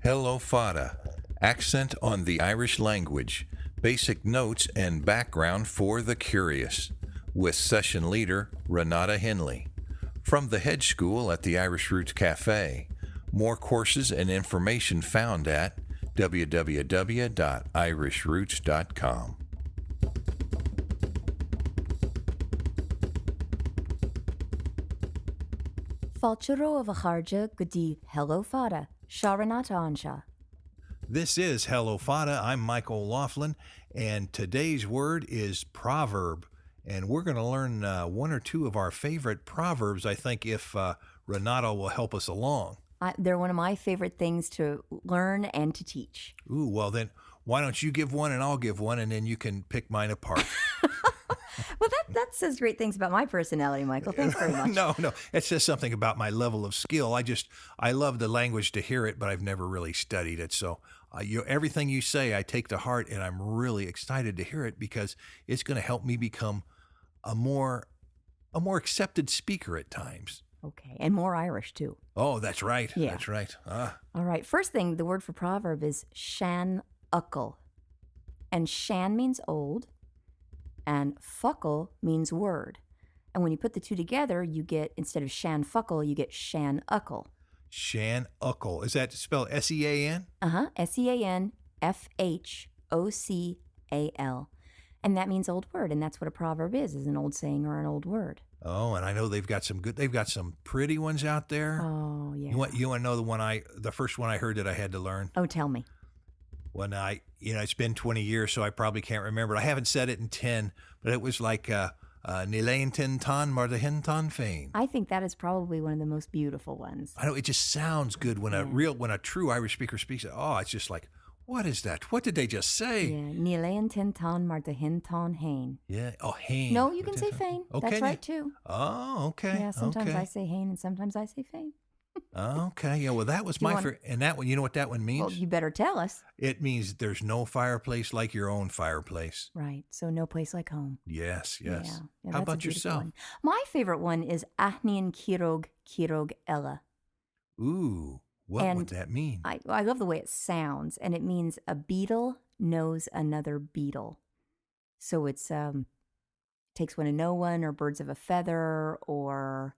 Hello Fada. Accent on the Irish language. Basic notes and background for the curious. With session leader Renata Henley. From the Hedge School at the Irish Roots Cafe. More courses and information found at www.irishroots.com. Falchero of a charja gudi hello fada, sharanata ansha. This is Hello Fada. I'm Mike OLaughlin, and today's word is proverb. And we're going to learn one or two of our favorite proverbs, I think, if Renata will help us along. They're one of my favorite things to learn and to teach. Ooh, well then, why don't you give one and I'll give one, and then you can pick mine apart. Well, that says great things about my personality, Michael. Thanks very much. No, it says something about my level of skill. I love the language to hear it, but I've never really studied it. So everything you say, I take to heart, and I'm really excited to hear it because it's going to help me become a more accepted speaker at times. Okay, and more Irish too. Oh, that's right. Yeah. That's right. All right, first thing, the word for proverb is shan uckle. And shan means old, and fuckle means word. And when you put the two together, you get, instead of shan fuckle, you get shan uckle. Shan uckle. Is that spelled S-E-A-N? S-E-A-N-F-H-O-C-A-L. And that means old word, and that's what a proverb is an old saying or an old word. Oh, and I know they've got some pretty ones out there. Oh, yeah. You want to know the first one I heard that I had to learn? Oh, tell me. When it's been 20 years, so I probably can't remember. I haven't said it in 10, but it was like, Nilain tin tan mar the hin tan fain. I think that is probably one of the most beautiful ones. I know, it just sounds good when a true Irish speaker speaks it. Oh, it's just like, what is that? What did they just say? Yeah, Nilain tin tan mar the hin tan hain. Yeah, oh, hain. No, you can say fain. Okay. That's right, too. Oh, okay. Yeah, sometimes okay. I say hain and sometimes I say fain. Okay, yeah, well, that was my favorite. And that one, you know what that one means? Well, you better tell us. It means there's no fireplace like your own fireplace. Right, so no place like home. Yes. Yeah, How about yourself? One. My favorite one is Ahnian Kirog Ella. Ooh, what would that mean? I love the way it sounds, and it means a beetle knows another beetle. So it's takes one to know one, or birds of a feather, or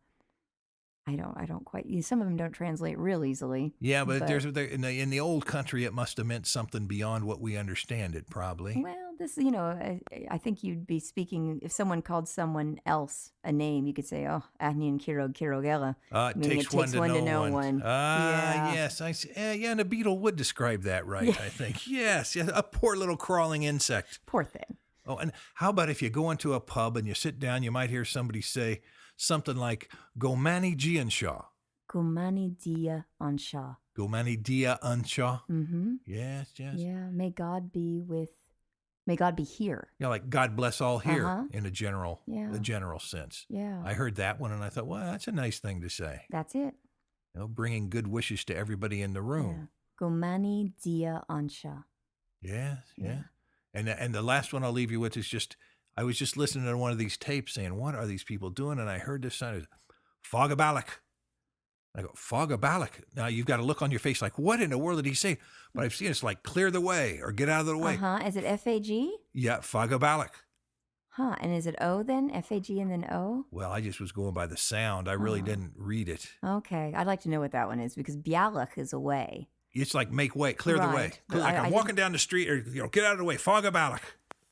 I don't quite. Some of them don't translate real easily. Yeah, but in the old country, it must have meant something beyond what we understand it. Probably. Well, this, I think you'd be speaking if someone called someone else a name. You could say, "Oh, Ahnian Kirogella." It takes one to know one. Yeah. Yes, I see. Yeah, and a beetle would describe that, right? Yeah. I think. Yes, a poor little crawling insect. Poor thing. Oh, and how about if you go into a pub and you sit down, you might hear somebody say something like "Gomani Gianshaw." Gomani dia ansha. Gomani dia ansha. Mm-hmm. Yes. Yeah. May God be here. Yeah, like God bless all here in the general sense. Yeah. I heard that one and I thought, well, that's a nice thing to say. That's it. Bringing good wishes to everybody in the room. Yeah. Gomani dia ansha. Yes. And the last one I'll leave you with is I was just listening to one of these tapes saying, what are these people doing? And I heard this sound, Fogabalak. I go, Fogabalak. Now you've got a look on your face like, what in the world did he say? But I've seen it's like, clear the way or get out of the way. Is it F-A-G? Yeah, Fogabalak. And is it O then? F-A-G and then O? Well, I just was going by the sound. I really didn't read it. Okay. I'd like to know what that one is because Bialach is away. It's like make way, clear the way. Like I'm walking down the street or, get out of the way. Fogabalak.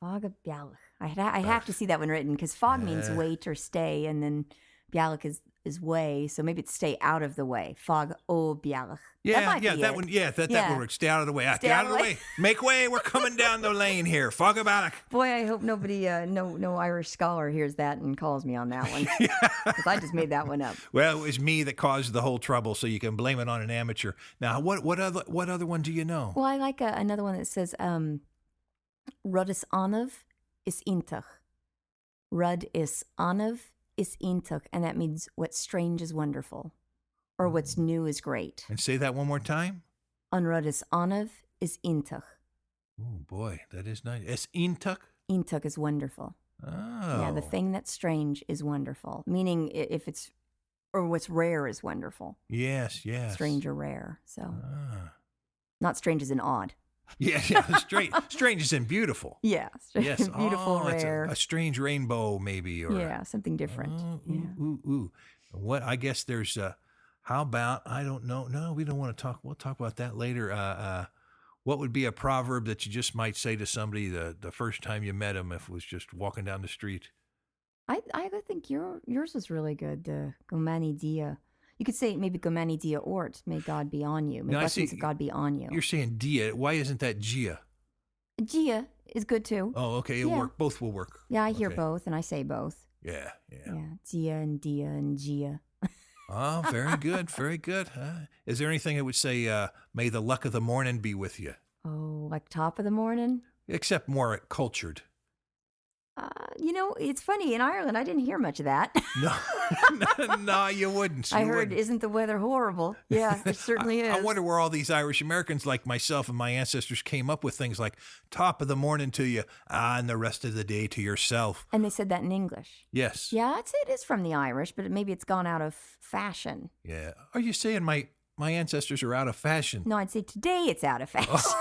Fogabalak. I have to see that one written because fog means wait or stay, and then Bialach is way, so maybe it's stay out of the way. Fog o Bialach. That one. Yeah, that word. Stay out of the way. Get out of the way. Make way. We're coming down the lane here. Fogabalak. Boy, I hope nobody, no Irish scholar hears that and calls me on that one. Because I just made that one up. Well, it was me that caused the whole trouble, so you can blame it on an amateur. Now, what other one do you know? Well, I like another one that says, Rud is anav is intach. Rud is anav is intach. And that means what's strange is wonderful. Or what's new is great. And say that one more time. Rud is anav is intach. Oh, boy, that is nice. Es intach? Intach is wonderful. Oh. Yeah, the thing that's strange is wonderful. Meaning if it's, or what's rare is wonderful. Yes. Strange or rare. So. Not strange as in odd. Yeah, strange as in beautiful. Yeah. Yes. Beautiful, It's rare. a strange rainbow, maybe, or Yeah, something different. oh, Yeah. ooh. What I guess there's how about I don't know. No, we don't want to talk. We'll talk about that later. What would be a proverb that you just might say to somebody the first time you met them if it was just walking down the street? I think yours was really good. The Gomani Dia. You could say maybe Gomani Dia Ort. May God be on you. May Now, I blessings see of God be on you. you're saying dia. Why isn't that gia? Gia is good too. Oh, okay. It'll Yeah. work. Both will work. Yeah, I hear Okay. both and I say both. Yeah. Yeah, Dia and Dia and Gia. Oh, very good. Very good. Is there anything that would say, may the luck of the morning be with you? Oh, like top of the morning? Except more cultured. It's funny. In Ireland, I didn't hear much of that. No, you wouldn't. I You heard, wouldn't. isn't the weather horrible? Yeah, it certainly is. I wonder where all these Irish Americans like myself and my ancestors came up with things like top of the morning to you, and the rest of the day to yourself. And they said that in English. Yes. Yeah, I'd say it is from the Irish, but maybe it's gone out of fashion. Yeah. Are you saying my ancestors are out of fashion? No, I'd say today it's out of fashion.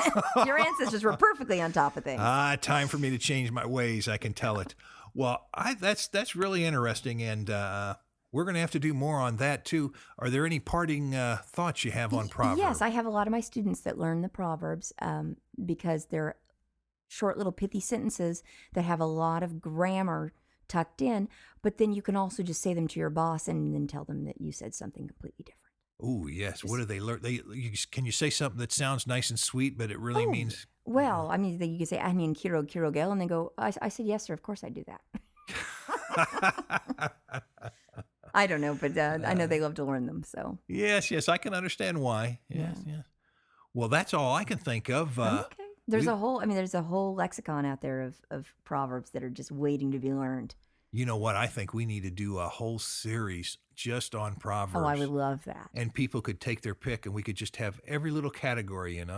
Your ancestors were perfectly on top of things. Time for me to change my ways. I can tell it. Well, that's really interesting, and we're going to have to do more on that too. Are there any parting thoughts you have on Proverbs? Yes, I have a lot of my students that learn the Proverbs because they're short little pithy sentences that have a lot of grammar tucked in, but then you can also just say them to your boss and then tell them that you said something completely different. Oh, yes. What do they learn? Can you say something that sounds nice and sweet, but it really means... Well, I mean, you could say, I mean, kiro Gaeilge, and they go, I said, yes, sir, of course I do that. I don't know, but I know they love to learn them, so. Yes, I can understand why. Yes. Well, that's all I can think of. Okay. There's a whole lexicon out there of proverbs that are just waiting to be learned. You know what? I think we need to do a whole series just on Proverbs. Oh, I would love that. And people could take their pick, and we could just have every little category, And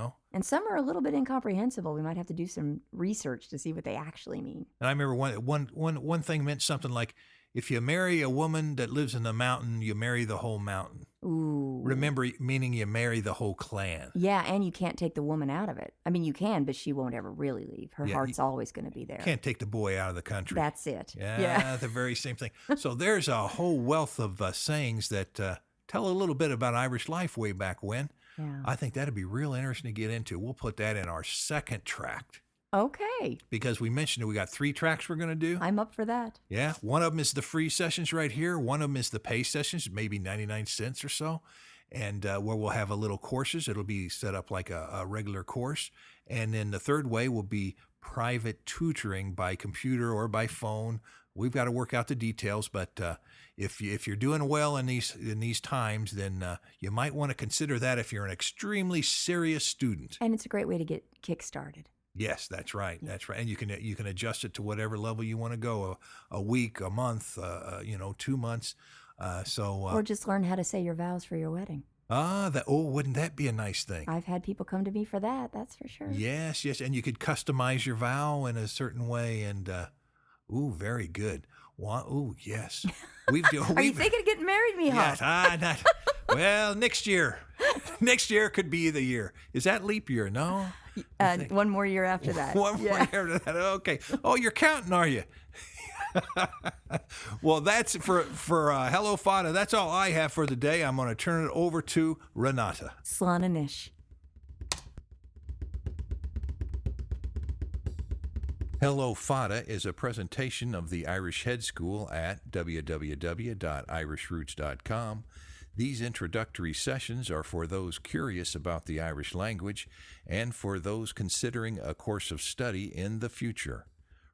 some are a little bit incomprehensible. We might have to do some research to see what they actually mean. And I remember one thing meant something like, if you marry a woman that lives in the mountain, you marry the whole mountain. Ooh. Remember, meaning you marry the whole clan. Yeah, and you can't take the woman out of it. I mean, you can, but she won't ever really leave. Her heart's always going to be there. Can't take the boy out of the country. That's it. Yeah, the very same thing. So there's a whole wealth of sayings that tell a little bit about Irish life way back when. Yeah. I think that'd be real interesting to get into. We'll put that in our second tract. Okay. Because we mentioned we got 3 tracks we're going to do. I'm up for that. Yeah. One of them is the free sessions right here. One of them is the pay sessions, maybe 99 cents or so. And where we'll have a little courses. It'll be set up like a regular course. And then the third way will be private tutoring by computer or by phone. We've got to work out the details, but if you're doing well in these times, then you might want to consider that if you're an extremely serious student. And it's a great way to get kick-started. Yes, that's right. That's right. And you can adjust it to whatever level you want to go, a week, a month, 2 months. Or just learn how to say your vows for your wedding. Wouldn't that be a nice thing? I've had people come to me for that, that's for sure. Yes. And you could customize your vow in a certain way, and very good. Yes. Are you thinking of getting married, Michal? Yes. Well, next year. Next year could be the year. Is that leap year? No? One more year after that. One more year after that. Okay. Oh, you're counting, are you? Well, that's for Hello Fada. That's all I have for the day. I'm going to turn it over to Renata. Slánanish. Hello Fada is a presentation of the Irish Head School at www.irishroots.com. These introductory sessions are for those curious about the Irish language and for those considering a course of study in the future.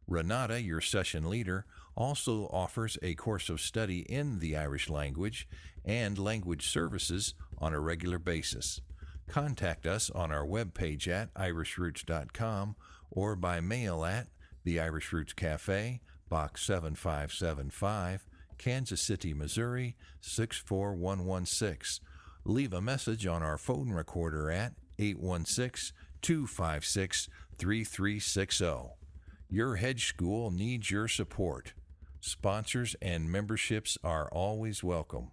Renata, your session leader, also offers a course of study in the Irish language and language services on a regular basis. Contact us on our webpage at irishroots.com or by mail at the Irish Roots Cafe, Box 7575, Kansas City, Missouri 64116. Leave a message on our phone recorder at 816-256-3360. Your hedge school needs your support. Sponsors and memberships are always welcome.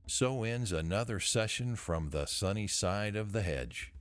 So ends another session from the sunny side of the hedge.